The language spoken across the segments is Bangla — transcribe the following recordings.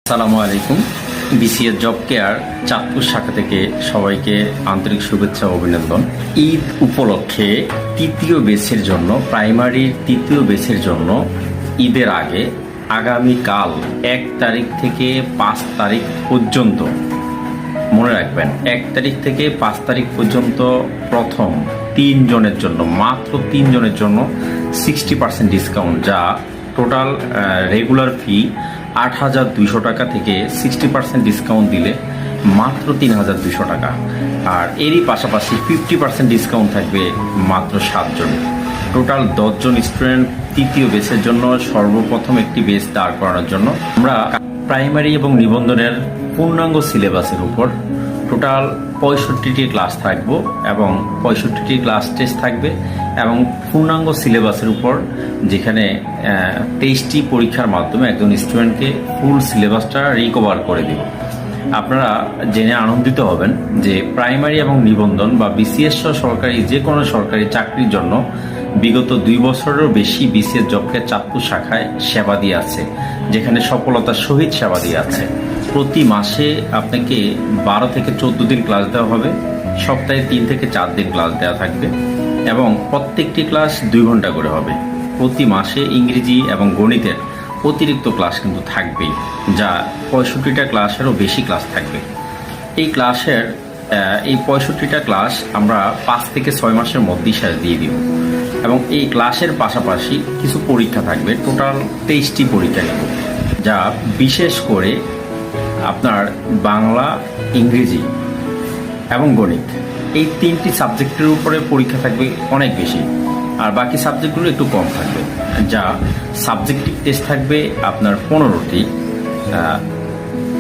আসসালামু আলাইকুম। বিসিএস জব কেয়ার চাঁদপুর শাখা থেকে সবাইকে আন্তরিক শুভেচ্ছা ও অভিনন্দন। ঈদ উপলক্ষে তৃতীয় ব্যাচের জন্য, প্রাইমারির তৃতীয় ব্যাচের জন্য ঈদের আগে আগামীকাল 1 তারিখ থেকে 5 তারিখ পর্যন্ত, মনে রাখবেন 1 তারিখ থেকে 5 তারিখ পর্যন্ত প্রথম 3 জনের জন্য, মাত্র 3 জনের জন্য 60% ডিসকাউন্ট, যা টোটাল রেগুলার ফি 8,200 টাকা থেকে 60% ডিসকাউন্ট দিলে মাত্র 3,200 টাকা। আর এরই পাশাপাশি 50% ডিসকাউন্ট থাকবে মাত্র 7 জন। টোটাল 10 জন স্টুডেন্ট তৃতীয় বেসের জন্য সর্বপ্রথম একটি বেস দাঁড় করানোর জন্য আমরা প্রাইমারি এবং নিবন্ধনের পূর্ণাঙ্গ সিলেবাসের উপর টোটাল 65টি ক্লাস থাকবো এবং 65টি ক্লাস টেস্ট থাকবে এবং পূর্ণাঙ্গ সিলেবাসের উপর, যেখানে 23টি পরীক্ষার মাধ্যমে একজন স্টুডেন্টকে ফুল সিলেবাসটা রিকভার করে দিব। আপনারা জেনে আনন্দিত হবেন যে প্রাইমারি এবং নিবন্ধন বা বিসিএস সরকারি যে কোনো সরকারি চাকরির জন্য বিগত 2 বছরেরও বেশি বিসিএস জবকে চাঁদপুর শাখায় সেবা দিয়ে আছে, যেখানে সফলতার সহিত সেবা দিয়ে আছে। প্রতি মাসে আপনাকে 12 থেকে 14 দিন ক্লাস দেওয়া হবে, সপ্তাহে 3 থেকে 4 দিন ক্লাস দেওয়া থাকবে এবং প্রত্যেকটি ক্লাস 2 ঘন্টা করে হবে। প্রতি মাসে ইংরেজি এবং গণিতের অতিরিক্ত ক্লাস কিন্তু থাকবেই, যা 65টা ক্লাসেরও বেশি ক্লাস থাকবে। এই ক্লাসের এই 65টা ক্লাস আমরা 5 থেকে 6 মাসের মধ্যেই শেষ দিয়ে দিব এবং এই ক্লাসের পাশাপাশি কিছু পরীক্ষা থাকবে। টোটাল 23টি পরীক্ষা নেব, যা বিশেষ করে আপনার বাংলা, ইংরেজি এবং গণিত, এই 3টি সাবজেক্টের উপরে পরীক্ষা থাকবে অনেক বেশি, আর বাকি সাবজেক্টগুলো একটু কম থাকবে। যা সাবজেক্টিভ টেস্ট থাকবে আপনার 15টি,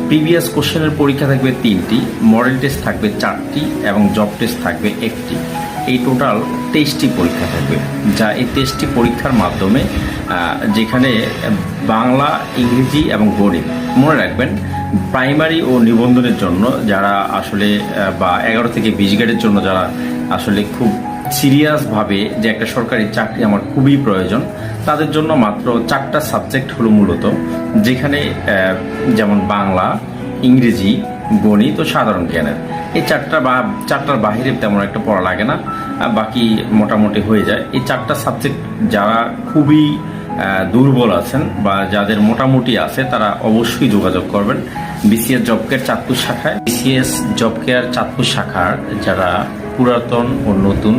প্রিভিয়াস কোশ্চেনের পরীক্ষা থাকবে 3টি, মডেল টেস্ট থাকবে 4টি এবং জব টেস্ট থাকবে 1টি। এই টোটাল 23টি পরীক্ষা থাকবে, যা এই 23টি পরীক্ষার মাধ্যমে যেখানে বাংলা, ইংরেজি এবং গণিত, মনে রাখবেন প্রাইমারি ও নিবন্ধনের জন্য যারা আসলে বা 11 থেকে 20 গ্রেডের জন্য যারা আসলে খুব সিরিয়াসভাবে যে একটা সরকারি চাকরি আমার খুবই প্রয়োজন, তাদের জন্য মাত্র 4টা সাবজেক্ট হলো মূলত, যেখানে যেমন বাংলা, ইংরেজি, গণিত ও সাধারণ জ্ঞানের। এই চারটার বাহিরে তেমন একটা পড়া লাগে না, বাকি মোটামুটি হয়ে যায়। এই 4টা সাবজেক্ট যারা খুবই দুর্বল আছেন বা যাদের মোটামুটি আছে, তারা অবশ্যই যোগাযোগ করবেন বিসিএস জব কেয়ার চাঁদপুর শাখায়। বিসিএস জব কেয়ার চাঁদপুর শাখার যারা পুরাতন ও নতুন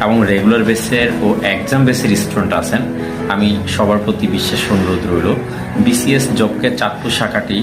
এবং রেগুলার বেসের ও এক্সাম বেসের স্টুডেন্ট আছেন, আমি সবার প্রতি বিশেষ অনুরোধ রইল, বিসিএস জব কেয়ার চাঁদপুর শাখাটি